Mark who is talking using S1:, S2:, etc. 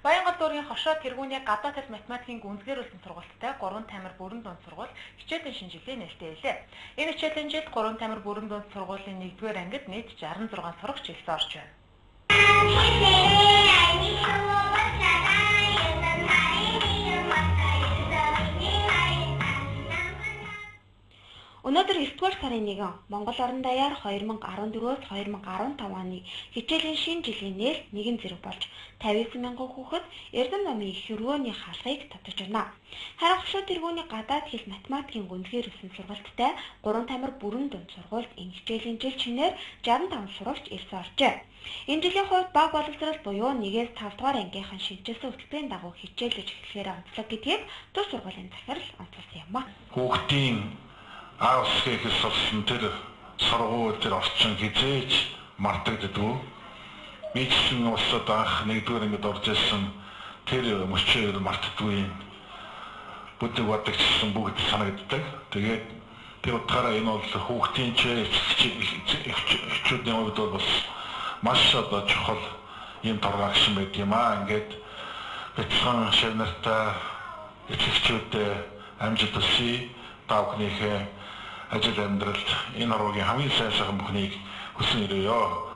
S1: Баянгол дүүргийн хошоо тэргүүний гадаад хэл математикийн гүнзгийрүүлсэн сургалттай 3 тамир бүрэн дунд сургууль хичээлийн шинжилгээ нээлттэй байлээ. Энэ хичээлийн жилд 3 тамир бүрэн дунд сургуулийн 1-р ангид нийт 66 сурагч хэлсэн орж байна. Өнөөдөр 9-р сарын 1 Монгол орон даяар 2014-өөс 2015 оны хичээлийн шинэ жилийн нээлт нэгэн зэрэг болж 59 мянган хүүхэд Эрдэм номын их хөргөөний хаалгыг татаж байна. Харин хошоо тэргүүний гадаад хэл математикийн гүнзгийрүүлсэн сургалттай 3 тамир бүрэн дунд сургуульд энэ хичээлийн жил шинээр 65 сурагч ирсэн оржээ. Энэ жилийн хувьд бага боловсрол буюу 1-ээс 5 дугаар ангийнхан шинжилсэн хөтөлбөрийн дагуу хичээлж эхлэхээр онцлог гэдгийг тус сургуулийн захирал онцолсон юм а.
S2: Хүүхдийн аавсхийг сурсан тэр сургууль тэр орчин хизээж мартагддаггүй. Бичсэн улсад анх 1-р ангид орж ирсэн тэр мөчөөр мартдаггүй. Бүдэг бодогдсон бүгд санагддаг. Тэгээд тэр утгаараа энэ бол хүүхдийн эхчүүдийн хувьд бол бас маш одоо чухал юм торгаагшин байд юм аа. Ингээд бяцхан шивнэртэй эхчүүдтэй амжилт хүсье. Та бүхнийхээ ажил амьдралд энэ оргийн хамгийн сайн сайхан бүхнийг хүсэн ирээё.